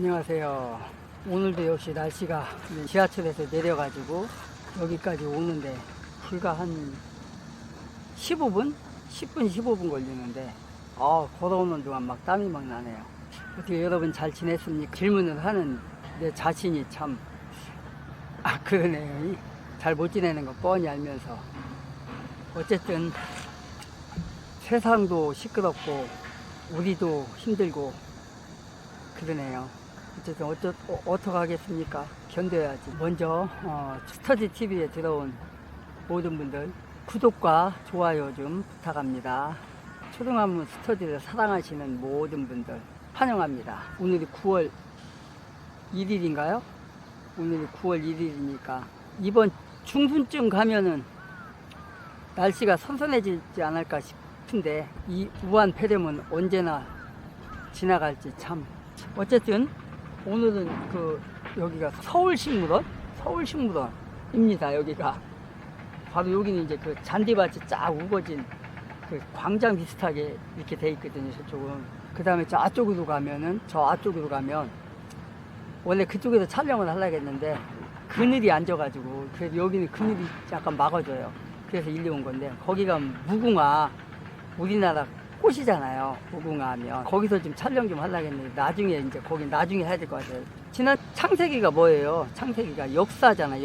안녕하세요. 오늘도 역시 날씨가 지하철에서 내려가지고 여기까지 오는데 불과 한 15분? 10분, 15분 걸리는데 걸어오는 동안 막 땀이 막 나네요. 어떻게 여러분 잘 지냈습니까? 질문을 하는 내 자신이 참 그러네요. 잘 못 지내는 거 뻔히 알면서 어쨌든 세상도 시끄럽고 우리도 힘들고 그러네요. 어쨌든 어떡하겠습니까? 견뎌야지. 먼저 스터디 TV에 들어온 모든 분들 구독과 좋아요 좀 부탁합니다. 초등학문 스터디를 사랑하시는 모든 분들 환영합니다. 오늘이 9월 1일인가요? 오늘이 9월 1일이니까 이번 중순쯤 가면은 날씨가 선선해지지 않을까 싶은데 이 우한 폐렴은 언제나 지나갈지 참. 어쨌든 오늘은 여기가 서울식물원입니다. 여기가 바로 여기는 이제 그 잔디밭이 쫙 우거진 그 광장 비슷하게 이렇게 돼 있거든요. 저쪽은. 그 다음에 저 앞쪽으로 가면 원래 그쪽에서 촬영을 하려고 했는데 그늘이 안 져가지고 그래서 여기는 그늘이 약간 막아줘요. 그래서 일리 온 건데 거기가 무궁화 우리나라 꽃이잖아요. 무궁화 하면 거기서 좀 촬영 좀 하려고 했는데 나중에 이제 거기 나중에 해야 될 것 같아요. 지난 창세기가 뭐예요? 창세기가 역사잖아요.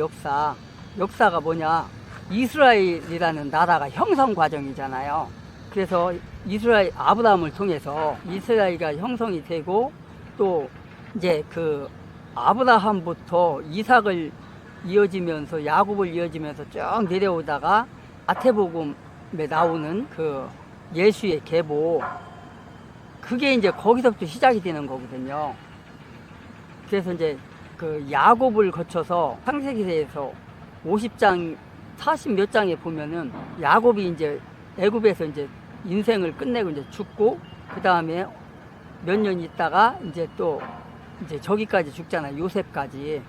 역사가 뭐냐? 이스라엘이라는 나라가 형성 과정이잖아요. 그래서 이스라엘 아브라함을 통해서 이스라엘가 형성이 되고 또 이제 그 아브라함부터 이삭을 이어지면서 야곱을 이어지면서 쭉 내려오다가 마태복음에 나오는 그 예수의 계보, 그게 이제 거기서부터 시작이 되는 거거든요. 그래서 이제 그 야곱을 거쳐서 창세기에서 50장 40 몇 장에 보면은 야곱이 이제 애굽에서 이제 인생을 끝내고 이제 죽고 그 다음에 몇 년 있다가 이제 또 이제 저기까지 죽잖아요. 요셉까지.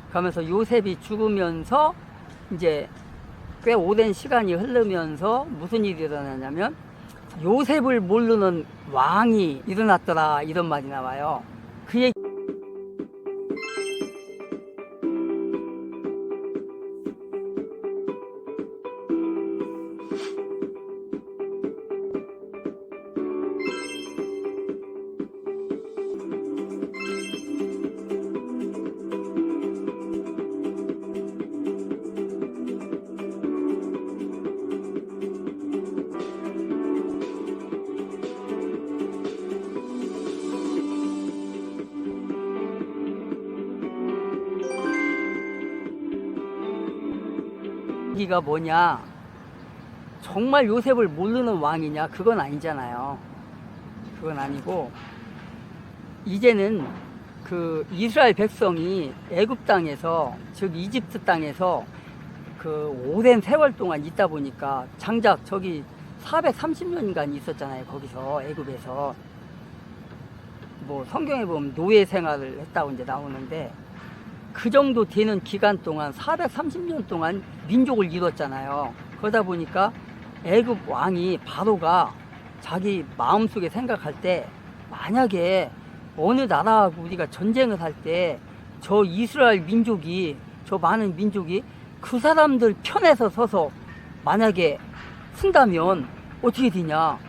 그러면서 요셉이 죽으면서 이제 꽤 오랜 시간이 흐르면서 무슨 일이 일어나냐면 요셉을 모르는 왕이 일어났더라 이런 말이 나와요. 그 얘기 가 뭐냐? 정말 요셉을 모르는 왕이냐? 그건 아니잖아요. 그건 아니고 이제는 그 이스라엘 백성이 애굽 땅에서 즉 이집트 땅에서 그 오랜 세월 동안 있다 보니까 장작 저기 430년간 있었잖아요. 거기서 애굽에서 뭐 성경에 보면 노예 생활을 했다고 이제 나오는데 그 정도 되는 기간 동안 430년 동안 민족을 이뤘잖아요. 그러다 보니까 애굽 왕이 바로가 자기 마음속에 생각할 때 만약에 어느 나라하고 우리가 전쟁을 할 때 저 이스라엘 민족이 저 많은 민족이 그 사람들 편에서 서서 만약에 쓴다면 어떻게 되냐.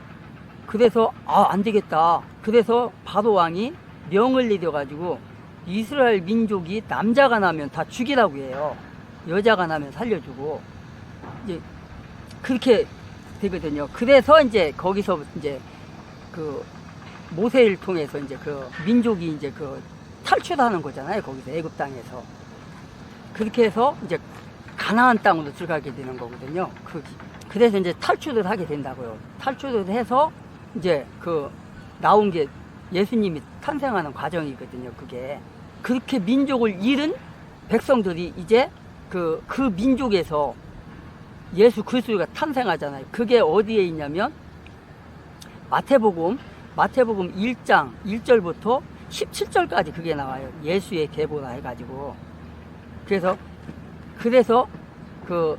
그래서 안 되겠다. 그래서 바로 왕이 명을 내려가지고 이스라엘 민족이 남자가 나면 다 죽이라고 해요. 여자가 나면 살려주고 이제 그렇게 되거든요. 그래서 이제 거기서 이제 그 모세를 통해서 이제 그 민족이 이제 그 탈출하는 거잖아요. 거기서 애굽 땅에서 그렇게 해서 이제 가나안 땅으로 들어가게 되는 거거든요. 그래서 이제 탈출을 하게 된다고요. 탈출을 해서 이제 그 나온 게 예수님이 탄생하는 과정이거든요. 그게 그렇게 민족을 잃은 백성들이 이제 그 민족에서 예수 그리스도가 탄생하잖아요. 그게 어디에 있냐면 마태복음 1장 1절부터 17절까지 그게 나와요. 예수의 계보라 해가지고. 그래서 그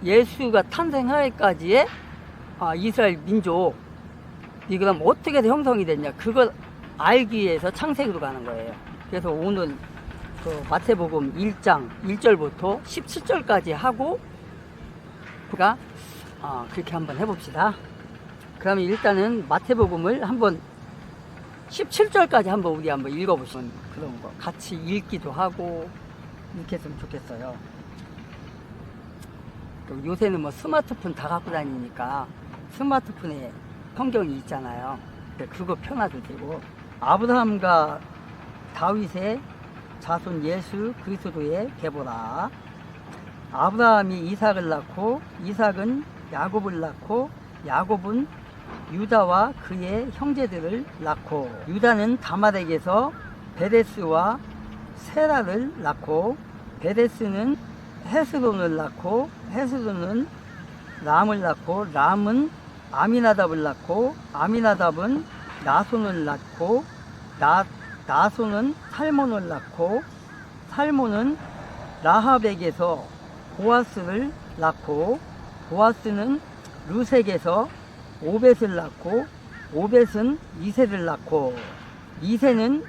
예수가 탄생하기까지의 이스라엘 민족, 이 그럼 어떻게 해서 형성이 됐냐? 그걸 알기 위해서 창세기로 가는 거예요. 그래서 오늘 그 마태복음 1장 1절부터 17절까지 하고 우리가 그렇게 한번 해봅시다. 그러면 일단은 마태복음을 한번 17절까지 우리 한번 읽어보시면 그런 거 같이 읽기도 하고 이렇게 했으면 좋겠어요. 요새는 뭐 스마트폰 다 갖고 다니니까 스마트폰에 성경이 있잖아요. 그거 펴놔도 되고, 아브라함과 다윗의 자손 예수 그리스도의 계보라. 아브라함이 이삭을 낳고 이삭은 야곱을 낳고 야곱은 유다와 그의 형제들을 낳고 유다는 다말에게서 베레스와 세라를 낳고 베레스는 헤스론을 낳고 헤스론은 람을 낳고 람은 아미나답을 낳고 아미나답은 나손을 낳고 나손은 살몬을 낳고 살몬은 라합에게서 보아스를 낳고 보아스는 루색에서 오벳을 낳고 오벳은 이새를 낳고 이새는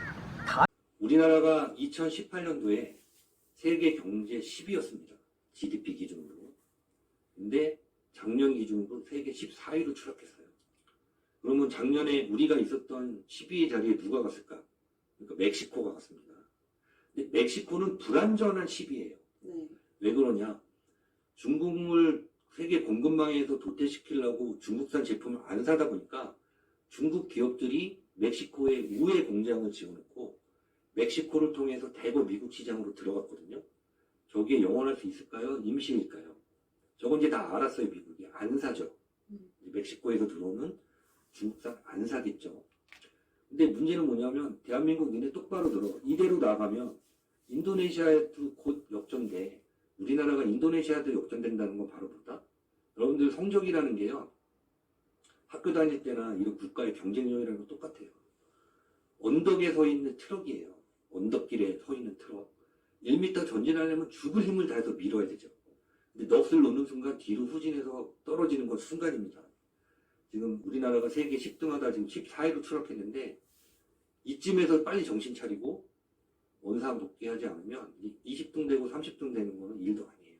우리나라가 2018년도에 세계 경제 10위였습니다. GDP 기준으로. 근데 작년 기준으로 세계 14위로 추락했어요. 그러면 작년에 우리가 있었던 10위 자리에 누가 갔을까? 그러니까 멕시코가 갔습니다. 근데 멕시코는 불완전한 10위예요. 왜 그러냐? 중국을 세계 공급망에서 도태시키려고 중국산 제품을 안 사다 보니까 중국 기업들이 멕시코에 우회 공장을 지어놓고 멕시코를 통해서 대거 미국 시장으로 들어갔거든요. 저게 영원할 수 있을까요? 임시일까요? 저건 이제 다 알았어요. 미국이 안 사죠. 멕시코에서 들어오는 중국산 안 사겠죠. 근데 문제는 뭐냐면 대한민국 니네 똑바로 들어. 이대로 나가면 인도네시아에도 곧 역전돼. 우리나라가 인도네시아도 역전된다는 건 바로 뭐다? 여러분들 성적이라는 게요. 학교 다닐 때나 이런 국가의 경쟁력이라는 건 똑같아요. 언덕에 서 있는 트럭이에요. 언덕길에 서 있는 트럭. 1m 전진하려면 죽을 힘을 다해서 밀어야 되죠. 근데 넋을 놓는 순간 뒤로 후진해서 떨어지는 건 순간입니다. 지금 우리나라가 세계 10등하다 지금 14위로 추락했는데 이쯤에서 빨리 정신 차리고 원상 복귀하지 않으면 20등 되고 30등 되는 거는 일도 아니에요.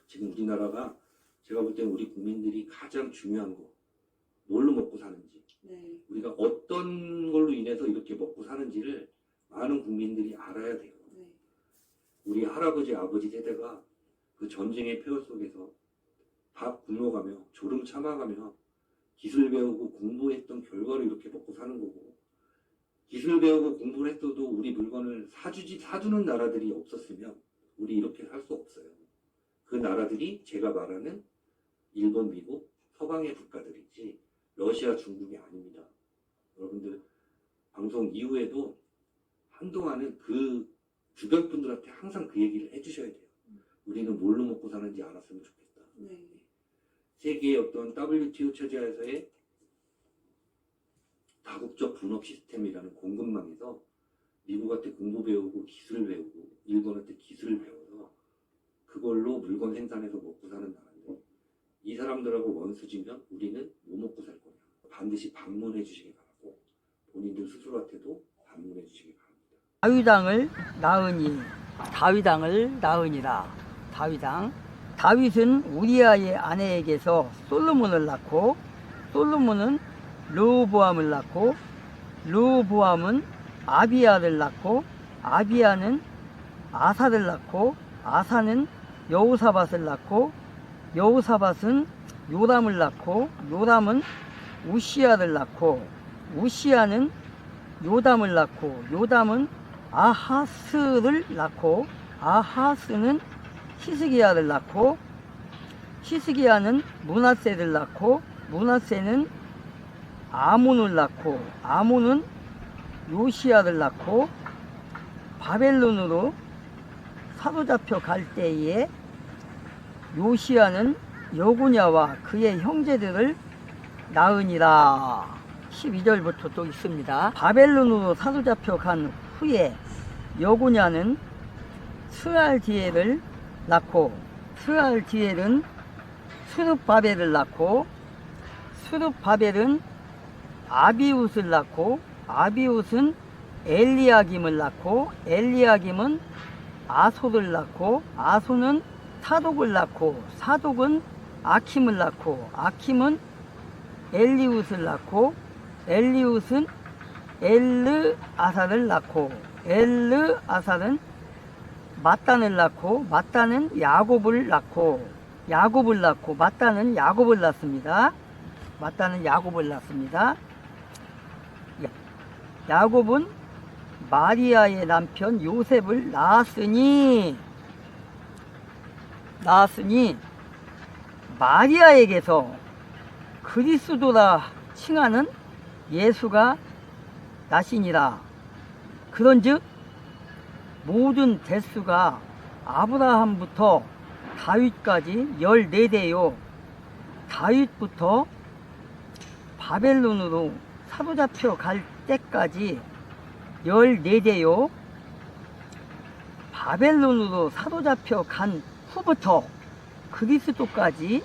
지금 우리나라가 제가 볼 때는 우리 국민들이 가장 중요한 거 뭘로 먹고 사는지 우리가 어떤 걸로 인해서 이렇게 먹고 사는지를 많은 국민들이 알아야 돼요. 우리 할아버지 아버지 세대가 그 전쟁의 폐허 속에서 밥 굶어가며 졸음 참아가며 기술 배우고 공부했던 결과로 이렇게 먹고 사는 거고 기술 배우고 공부를 했어도 우리 물건을 사주는 나라들이 없었으면 우리 이렇게 살 수 없어요. 그 나라들이 제가 말하는 일본, 미국, 서방의 국가들이지 러시아, 중국이 아닙니다. 여러분들 방송 이후에도 한동안은 그 주변 분들한테 항상 그 얘기를 해주셔야 돼요. 우리는 뭘로 먹고 사는지 알았으면 좋겠다. 세계의 어떤 WTO 체제에서의 다국적 분업 시스템이라는 공급망에서 미국한테 공부 배우고 기술 배우고 일본한테 기술을 배워서 그걸로 물건 생산해서 먹고 사는 나라인데 이 사람들하고 원수지면 우리는 뭐 먹고 살 거냐. 반드시 방문해 주시기 바라고 본인들 스스로한테도 방문해 주시기 바랍니다. 다윗왕을 낳으니 다윗왕을 낳으니라. 다윗은 우리아의 아내에게서 솔로몬을 낳고 솔로몬은 르호보암을 낳고 르호보암은 아비야를 낳고 아비야는 아사를 낳고 아사는 여호사밧을 낳고 여호사밧은 요람을 낳고 요람은 우시야를 낳고 우시야는 요담을 낳고 요담은 아하스를 낳고 아하스는 히스기야를 낳고 히스기야는 므낫세를 낳고 므낫세는 아몬을 낳고 아몬은 요시야를 낳고 바벨론으로 사로잡혀 갈 때에 요시야는 여고냐와 그의 형제들을 낳으니라. 12절부터 또 있습니다. 바벨론으로 사로잡혀 간 후에 여고냐는 스알디엘을 낳고 스알디엘은 스룹바벨을 낳고 스룹바벨은 아비웃을 낳고 아비웃은 엘리야김을 낳고 엘리야김은 아소를 낳고 아소는 사독을 낳고 사독은 아킴을 낳고 아킴은 엘리웃을 낳고 엘리웃은 엘르아살을 낳고 엘르아살은 mat단을 낳고 mat단은 야곱을 낳고 mat단은 야곱을 낳습니다. mat단은 야곱을 낳습니다. 야곱은 마리아의 남편 요셉을 낳았으니 마리아에게서 그리스도라 칭하는 예수가 나시니라. 그런즉 모든 대수가 아브라함부터 다윗까지 14대요. 다윗부터 바벨론으로 사로잡혀 갈 때까지 14대요. 바벨론으로 사로잡혀 간 후부터 그리스도까지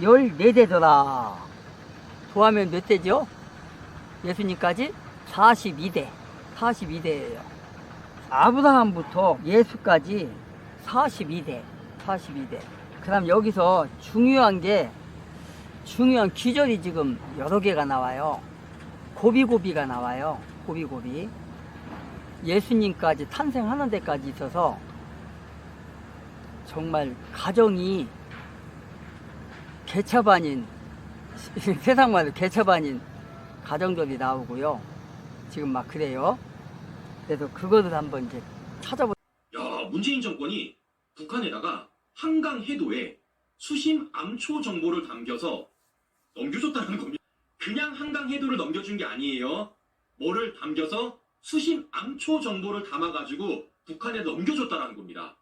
14대더라. 더하면 몇 대죠? 예수님까지 42대예요. 아브라함부터 예수까지 42대. 그럼 여기서 중요한 기절이 지금 여러 개가 나와요. 고비고비가 나와요. 고비고비. 예수님까지 탄생하는 데까지 있어서 정말 가정이 개차반인 세상말로 개차반인 가정들이 나오고요. 지금 막 그래요. 그래서 그거를 한번 이제 찾아보. 야, 문재인 정권이 북한에다가 한강 해도에 수심 암초 정보를 담겨서 넘겨줬다는 겁니다. 그냥 한강 해도를 넘겨준 게 아니에요. 뭐를 담겨서 수심 암초 정보를 담아가지고 북한에 넘겨줬다는 겁니다.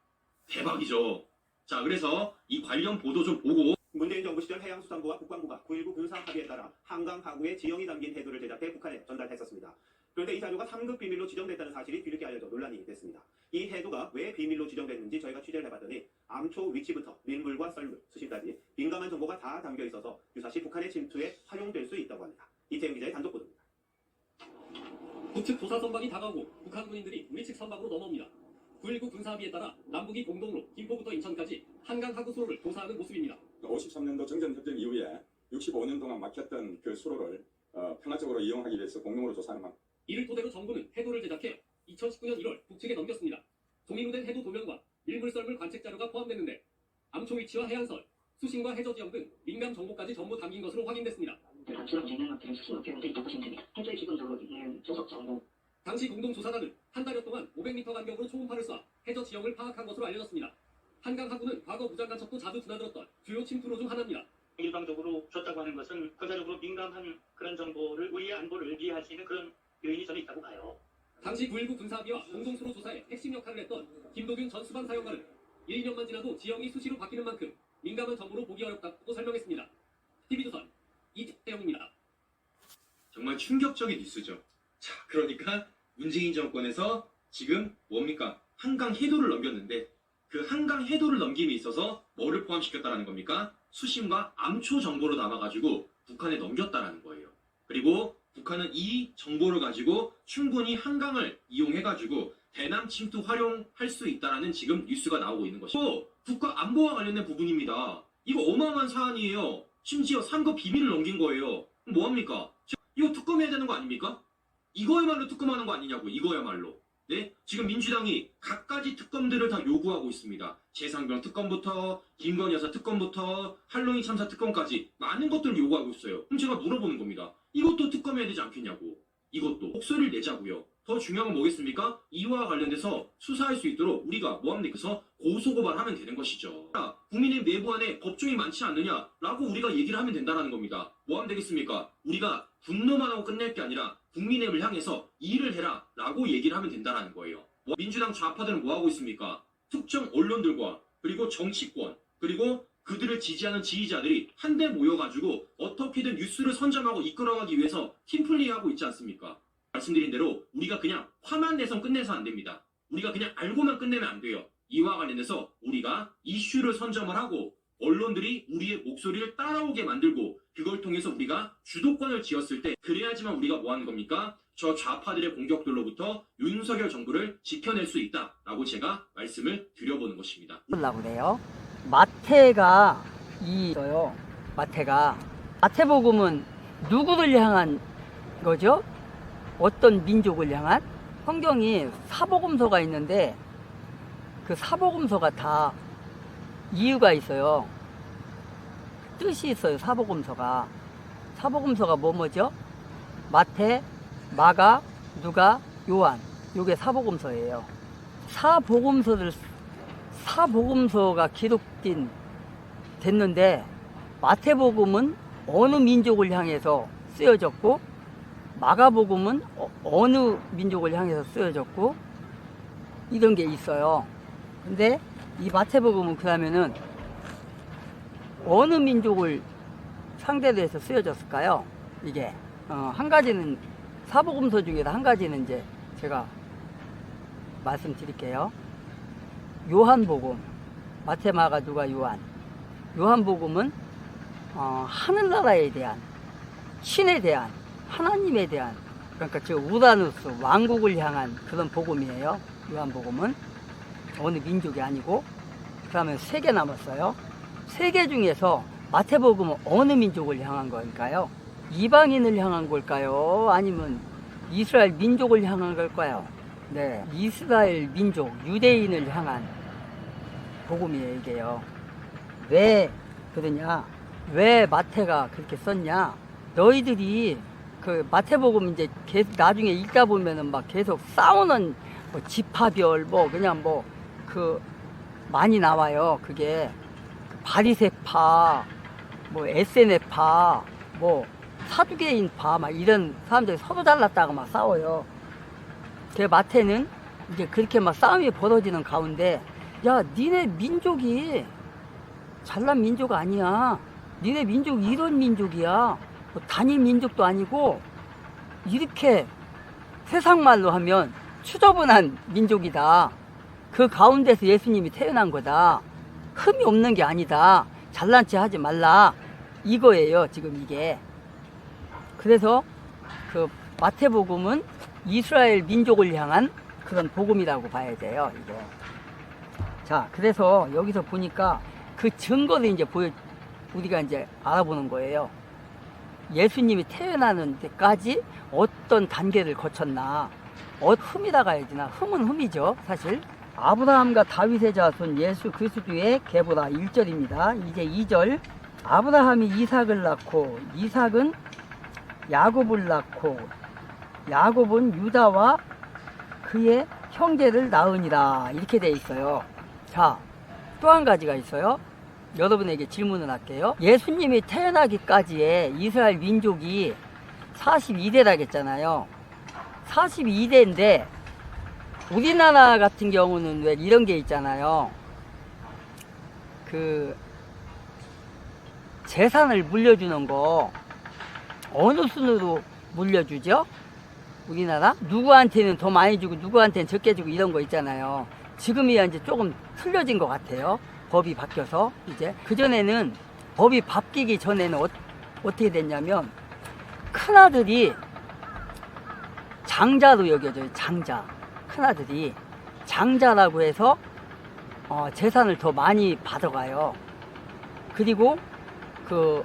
대박이죠. 자, 그래서 이 관련 보도 좀 보고. 문재인 정부 시절 해양수산부와 국방부가 9.19 군사 합의에 따라 한강 하구에 지형이 담긴 해도를 제작해 북한에 전달했었습니다. 그런데 이 자료가 3급 비밀로 지정됐다는 사실이 뒤늦게 알려져 논란이 됐습니다. 이 해도가 왜 비밀로 지정됐는지 저희가 취재를 해봤더니 암초 위치부터 밀물과 썰물, 수심까지 민감한 정보가 다 담겨 있어서 유사시 북한의 침투에 활용될 수 있다고 합니다. 이태영 기자의 단독 보도입니다. 북측 조사 선박이 다가오고 북한 군인들이 우리 측 선박으로 넘어옵니다. 9.19 군사합의에 따라 남북이 공동으로 김포부터 인천까지 한강 하구 수로를 조사하는 모습입니다. 53년도 정전협정 이후에 65년 동안 막혔던 그 수로를 평화적으로 이용하기 위해서 공동으로 조사하는 방. 이를 토대로 정부는 해도를 제작해 2019년 1월 북측에 넘겼습니다. 종이로 된 해도 도면과 밀물 썰물 관측 자료가 포함됐는데 암초 위치와 해안설, 수심과 해저 지형 등 민감 정보까지 전부 담긴 것으로 확인됐습니다. 단추랑 진행업체는 수신업체인데 있다고 생각해. 해저의 기본적으로 조석 정보. 당시 공동조사단은 한 달여 동안 500m 간격으로 초음파를 쏴 해저 지형을 파악한 것으로 알려졌습니다. 한강 하구는 과거 무장간첩도 자주 드나들었던 주요 침투로 중 하나입니다. 일방적으로 줬다고 하는 것은 결과적으로 민감한 그런 정보를 우리의 안보를 위해할 수 있는 그런 요인이 저는 있다고 봐요. 당시 9.19 군사합의와 공동수로 조사에 핵심 역할을 했던 김도균 전 수방사령관은 1년만 지나도 지형이 수시로 바뀌는 만큼 민감한 정보로 보기 어렵다고 설명했습니다. TV조선 이태영입니다. 정말 충격적인 뉴스죠. 자, 그러니까 문재인 정권에서 지금 뭡니까? 한강 해도를 넘겼는데 그 한강 해도를 넘김에 있어서 뭐를 포함시켰다라는 겁니까? 수심과 암초 정보를 담아가지고 북한에 넘겼다라는 거예요. 그리고 북한은 이 정보를 가지고 충분히 한강을 이용해가지고 대남 침투 활용할 수 있다라는 지금 뉴스가 나오고 있는 것이고 국가 안보와 관련된 부분입니다. 이거 어마어마한 사안이에요. 심지어 3급 비밀을 넘긴 거예요. 뭐합니까? 이거 특검해야 되는 거 아닙니까? 이거야말로 특검하는 거 아니냐고, 이거야말로. 네? 지금 민주당이 갖가지 특검들을 다 요구하고 있습니다. 재상병 특검부터 김건희 여사 특검부터 할로윈 참사 특검까지 많은 것들을 요구하고 있어요. 그럼 제가 물어보는 겁니다. 이것도 특검해야 되지 않겠냐고. 이것도 목소리를 내자고요. 더 중요한 건 뭐겠습니까? 이와 관련돼서 수사할 수 있도록 우리가 뭐합니까? 그래서 고소고발하면 되는 것이죠. 국민의 내부 안에 법조인이 많지 않느냐라고 우리가 얘기를 하면 된다는 겁니다. 뭐 하면 되겠습니까? 우리가 분노만 하고 끝낼 게 아니라 국민의힘을 향해서 일을 해라 라고 얘기를 하면 된다는 거예요. 민주당 좌파들은 뭐 하고 있습니까? 특정 언론들과 그리고 정치권 그리고 그들을 지지하는 지지자들이 한데 모여가지고 어떻게든 뉴스를 선점하고 이끌어가기 위해서 팀플레이하고 있지 않습니까? 말씀드린 대로 우리가 그냥 화만 내서 끝내서 안 됩니다. 우리가 그냥 알고만 끝내면 안 돼요. 이와 관련해서 우리가 이슈를 선점을 하고 언론들이 우리의 목소리를 따라오게 만들고 그걸 통해서 우리가 주도권을 쥐었을 때 그래야지만 우리가 뭐 하는 겁니까? 저 좌파들의 공격들로부터 윤석열 정부를 지켜낼 수 있다라고 제가 말씀을 드려보는 것입니다. 보려고 그래요. 마태가 있어요. 마태복음은 누구를 향한 거죠? 어떤 민족을 향한? 성경이 사복음서가 있는데 그 사복음서가 다 이유가 있어요. 뜻이 있어요. 사복음서가 뭐죠? 마태, 마가, 누가, 요한. 요게 사복음서예요. 사복음서가 됐는데 마태복음은 어느 민족을 향해서 쓰여졌고 마가복음은 어느 민족을 향해서 쓰여졌고 이런 게 있어요. 근데 이 마태복음은 그러면은 어느 민족을 상대로 해서 쓰여졌을까요? 이게 한 가지는 사복음서 중에서 한 가지는 이제 제가 말씀드릴게요. 요한복음, 마태, 마가, 누가, 요한. 요한복음은 하늘나라에 대한, 신에 대한, 하나님에 대한, 그러니까 저 우라누스 왕국을 향한 그런 복음이에요. 요한복음은 어느 민족이 아니고. 그러면 3개 남았어요. 3개 중에서 마태복음은 어느 민족을 향한 걸까요? 이방인을 향한 걸까요? 아니면 이스라엘 민족을 향한 걸까요? 네, 이스라엘 민족, 유대인을 향한 복음이에요, 이게요. 왜 그러냐? 왜 마태가 그렇게 썼냐? 너희들이 그 마태복음 이제 계속 나중에 읽다 보면은 막 계속 싸우는 뭐 지파별 그냥 많이 나와요. 그게 바리새파, 에세네파, 사두개인파 막 이런 사람들이 서로 잘났다가 막 싸워요. 그 마태는 이제 그렇게 막 싸움이 벌어지는 가운데 야, 니네 민족이 잘난 민족 아니야. 니네 민족 이런 민족이야. 단일 민족도 아니고 이렇게 세상 말로 하면 추저분한 민족이다. 그 가운데서 예수님이 태어난 거다. 흠이 없는 게 아니다. 잘난 체 하지 말라. 이거예요, 지금 이게. 그래서 그 마태복음은 이스라엘 민족을 향한 그런 복음이라고 봐야 돼요, 이게. 자, 그래서 여기서 보니까 그 증거를 이제 우리가 이제 알아보는 거예요. 예수님이 태어나는 데까지 어떤 단계를 거쳤나. 흠이라고 해야 되나? 흠은 흠이죠, 사실. 아브라함과 다윗의 자손 예수 그리스도의 계보라 1절입니다. 이제 2절. 아브라함이 이삭을 낳고 이삭은 야곱을 낳고 야곱은 유다와 그의 형제를 낳으니라. 이렇게 돼 있어요. 자, 또 한 가지가 있어요. 여러분에게 질문을 할게요. 예수님이 태어나기까지의 이스라엘 민족이 42대라겠잖아요. 42대인데 우리나라 같은 경우는 왜 이런 게 있잖아요. 그 재산을 물려주는 거 어느 순으로 물려주죠? 우리나라? 누구한테는 더 많이 주고 누구한테는 적게 주고 이런 거 있잖아요. 지금이야 이제 조금 틀려진 것 같아요. 법이 바뀌어서 이제. 그전에는 법이 바뀌기 전에는 어떻게 됐냐면 큰아들이 장자로 여겨져요. 장자. 큰아들이 장자라고 해서 재산을 더 많이 받아가요. 그리고 그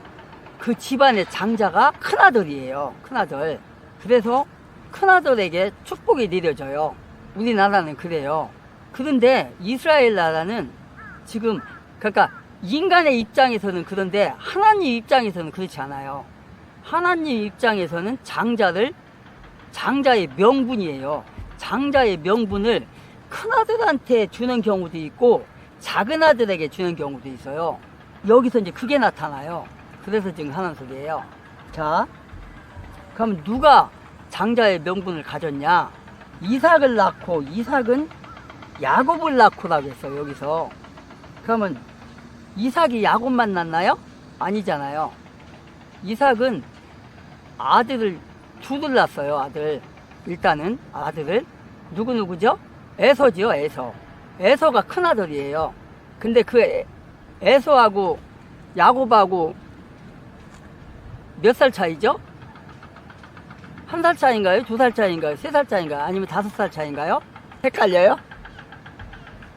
집안의 장자가 큰아들이에요. 큰아들. 그래서 큰아들에게 축복이 내려져요. 우리나라는 그래요. 그런데 이스라엘 나라는 지금 그러니까 인간의 입장에서는 그런데 하나님 입장에서는 그렇지 않아요. 하나님 입장에서는 장자의 명분이에요. 장자의 명분을 큰아들한테 주는 경우도 있고 작은 아들에게 주는 경우도 있어요. 여기서 이제 그게 나타나요. 그래서 지금 하는 소리예요. 자, 그럼 누가 장자의 명분을 가졌냐? 이삭을 낳고 이삭은 야곱을 낳고라고 했어요. 여기서. 그러면 이삭이 야곱만 낳나요? 아니잖아요. 이삭은 아들을 둘을 낳았어요. 아들. 일단은 아들을. 누구죠? 에서죠. 에서가 큰아들이에요. 근데 그 에서하고 야곱하고 몇 살 차이죠? 1살 차이인가요? 2살 차이인가요? 3살 차이인가요? 아니면 5살 차이인가요? 헷갈려요?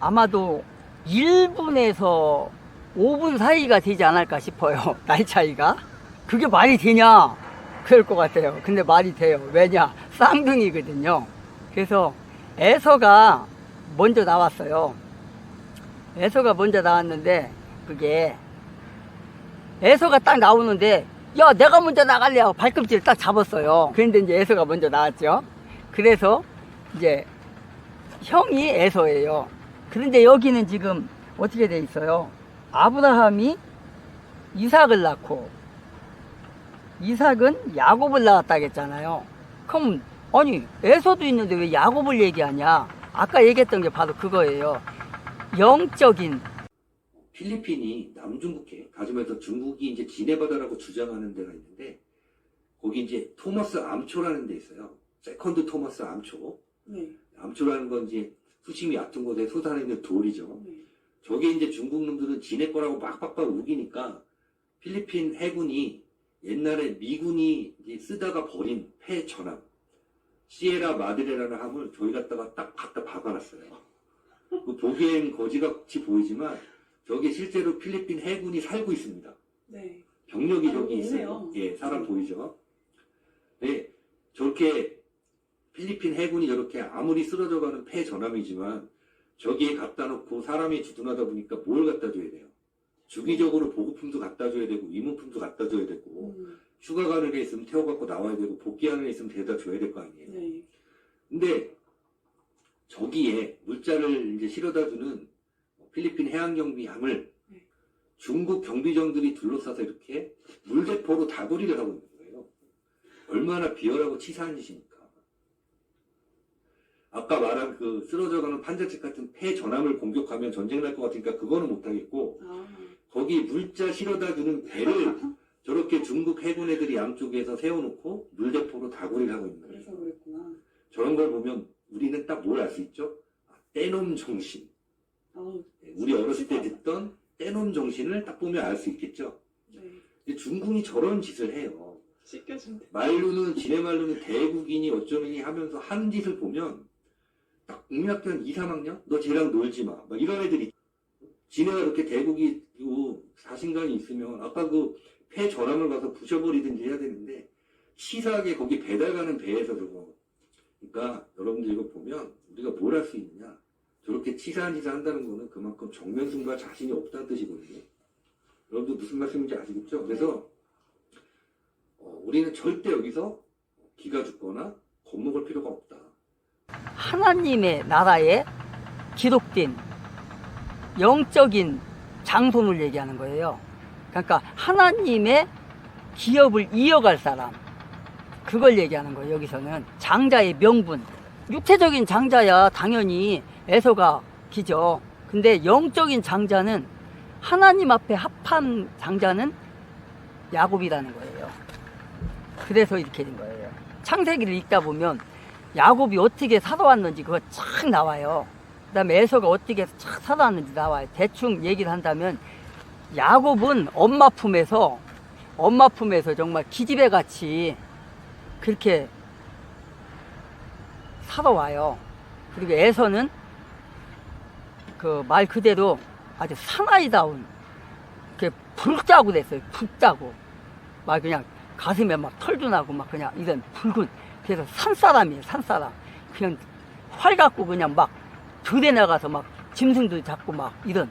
아마도 1분에서 5분 사이가 되지 않을까 싶어요. 나이 차이가. 그게 말이 되냐? 그럴 것 같아요. 근데 말이 돼요. 왜냐? 쌍둥이거든요. 그래서 에서가 먼저 나왔어요. 에서가 먼저 나왔는데 그게 에서가 딱 나오는데 야 내가 먼저 나갈래 하고 발꿈치를 딱 잡았어요. 그런데 이제 에서가 먼저 나왔죠. 그래서 이제 형이 에서예요. 그런데 여기는 지금 어떻게 돼 있어요? 아브라함이 이삭을 낳고 이삭은 야곱을 낳았다고 했잖아요. 그럼 아니 에서도 있는데 왜 야곱을 얘기하냐? 아까 얘기했던 게 바로 그거예요. 영적인 필리핀이 남중국해 가슴에서 중국이 이제 지네바다라고 주장하는 데가 있는데 거기 이제 토머스 암초라는 데 있어요. 세컨드 토머스 암초. 네. 암초라는 건 이제 수심이 얕은 곳에 솟아있는 돌이죠. 네. 저게 이제 중국 놈들은 지네 거라고 빡빡빡 우기니까 필리핀 해군이 옛날에 미군이 이제 쓰다가 버린 폐 전함 시에라 마드레라는 함을 저희 갖다가 딱 갖다 박아놨어요. 그 보기엔 거지같이 보이지만 저게 실제로 필리핀 해군이 살고 있습니다. 네. 병력이 아, 저기 있네요. 있어요. 예, 사람 네. 보이죠? 네, 저렇게 필리핀 해군이 저렇게 아무리 쓰러져가는 폐 전함이지만 저기에 갖다 놓고 사람이 주둔하다 보니까 뭘 갖다 줘야 돼요? 주기적으로 보급품도 갖다 줘야 되고 위문품도 갖다 줘야 되고 휴가 가는 애 있으면 태워갖고 나와야 되고 복귀하는 애 있으면 데려다 줘야 될 거 아니에요. 네. 근데 저기에 물자를 이제 실어다 주는 필리핀 해양경비함을 네. 중국 경비정들이 둘러싸서 이렇게 물대포로 다구리를 하고 있는 거예요. 얼마나 비열하고 치사한 짓입니까? 아까 말한 그 쓰러져가는 판자책 같은 폐 전함을 공격하면 전쟁 날 것 같으니까 그거는 못하겠고 아, 거기 물자 실어다 주는 배를 저렇게 중국 해군 애들이 양쪽에서 세워놓고 물대포로 다구리를 하고 있는 거예요. 그래서 그랬구나. 저런 걸 보면 우리는 딱 뭘 알 수 있죠? 아, 떼놈 정신. 아우, 우리 어렸을 때 치사하다. 듣던 떼놈 정신을 딱 보면 알 수 있겠죠? 네. 근데 중국이 저런 짓을 해요. 씻겨준대. 말로는, 지네 말로는 대국인이 어쩌느니 하면서 하는 짓을 보면 딱 국민학교 한 2, 3학년? 너 쟤랑 놀지 마. 막 이런 애들이. 지네가 이렇게 대국이고 자신감이 있으면 아까 그 폐 전함을 가서 부셔버리든지 해야 되는데 치사하게 거기 배달 가는 배에서 저거. 그러니까 여러분들 이거 보면 우리가 뭘 할 수 있느냐. 저렇게 치사한 짓을 한다는 거는 그만큼 정면승부할 자신이 없다는 뜻이거든요. 여러분들 무슨 말씀인지 아시겠죠? 그래서 우리는 절대 여기서 기가 죽거나 겁먹을 필요가 없다. 하나님의 나라에 기록된 영적인 장손을 얘기하는 거예요. 그러니까 하나님의 기업을 이어갈 사람, 그걸 얘기하는 거예요. 여기서는 장자의 명분. 육체적인 장자야 당연히 에서가 기죠. 근데 영적인 장자는 하나님 앞에 합한 장자는 야곱이라는 거예요. 그래서 이렇게 된 거예요. 창세기를 읽다 보면 야곱이 어떻게 살아왔는지 그거 쫙 나와요. 그 다음에 에서가 어떻게 쫙 살아왔는지 나와요. 대충 얘기를 한다면 야곱은 엄마 품에서 정말 기집애 같이 그렇게 살아와요. 그리고 에서는 그 말 그대로 아주 사나이다운 이렇게 붉다고 됐어요. 붉다고 막 그냥 가슴에 막 털도 나고 막 그냥 이런 붉은, 그래서 산사람이에요. 산사람. 그냥 활 갖고 그냥 막 들에 나가서 막 짐승도 잡고 막 이런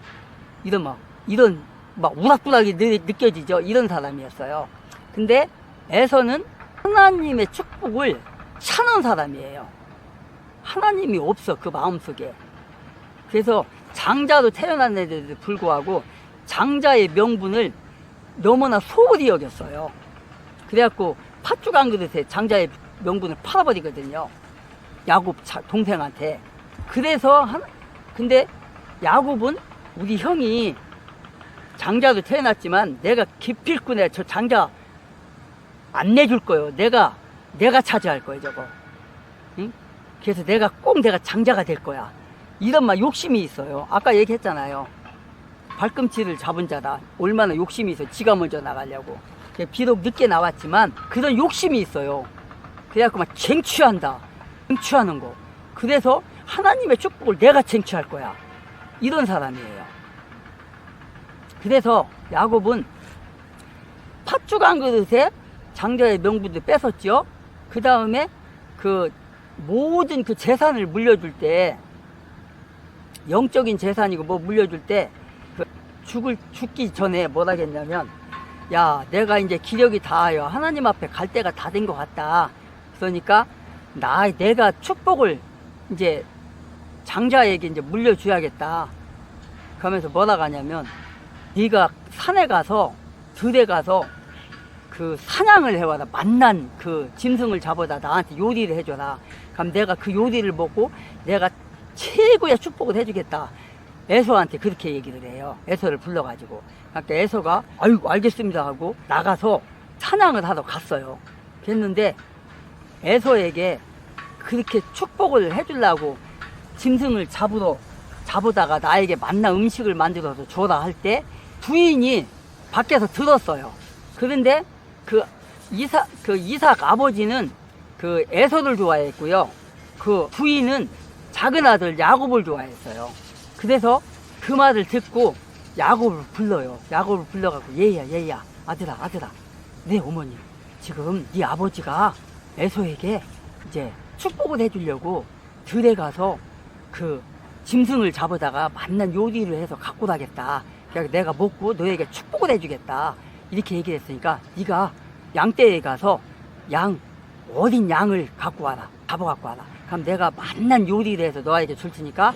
막 우락부락이 느껴지죠. 이런 사람이었어요. 근데 에서는 하나님의 축복을 찾는 사람이에요. 하나님이 없어, 그 마음속에. 그래서 장자로 태어났는데도 불구하고 장자의 명분을 너무나 소홀히 여겼어요. 그래갖고 팥죽 한 그릇에 장자의 명분을 팔아버리거든요. 야곱 동생한테. 그래서 근데 야곱은 우리 형이 장자도 태어났지만 내가 기필꾼에 저 장자 안 내줄 거예요. 내가 차지할 거예요, 저거. 응? 그래서 내가 장자가 될 거야. 이런 막 욕심이 있어요. 아까 얘기했잖아요. 발꿈치를 잡은 자다. 얼마나 욕심이 있어. 지가 먼저 나가려고. 비록 늦게 나왔지만 그런 욕심이 있어요. 그래갖고 막 쟁취한다. 쟁취하는 거. 그래서 하나님의 축복을 내가 쟁취할 거야. 이런 사람이에요. 그래서 야곱은 팥죽 한 그릇에 장자의 명분도 뺏었죠. 그 다음에 그 모든 그 재산을 물려줄 때, 영적인 재산이고 뭐 물려줄 때, 죽기 전에 뭘 하겠냐면, 야, 내가 이제 기력이 다하여 하나님 앞에 갈 때가 다 된 것 같다. 그러니까 내가 축복을 이제 장자에게 이제 물려줘야겠다. 그러면서 뭐라 하냐면, 네가 산에 가서 들에 가서 그 사냥을 해와라. 만난 그 짐승을 잡아다 나한테 요리를 해줘라. 그럼 내가 그 요리를 먹고 내가 최고의 축복을 해주겠다. 에서한테 그렇게 얘기를 해요. 에서를 불러가지고. 그러니까 에서가 아이고 알겠습니다 하고 나가서 사냥을 하러 갔어요. 그랬는데 에서에게 그렇게 축복을 해주려고 짐승을 잡으다가 나에게 만난 음식을 만들어서 줘라 할 때 부인이 밖에서 들었어요. 그런데 그 이삭 아버지는 그 에서를 좋아했고요. 그 부인은 작은 아들 야곱을 좋아했어요. 그래서 그 말을 듣고 야곱을 불러요. 야곱을 불러갖고 얘야 아들아 네 어머니 지금 네 아버지가 에서에게 이제 축복을 해주려고 들에 가서 그 짐승을 잡으다가 만난 요리를 해서 갖고 가겠다. 그래서 내가 먹고 너에게 축복을 해주겠다. 이렇게 얘기를 했으니까 네가 양떼에 가서 어린 양을 갖고 와라. 잡아갖고 와라. 그럼 내가 만난 요리를 해서 너에게 줄 테니까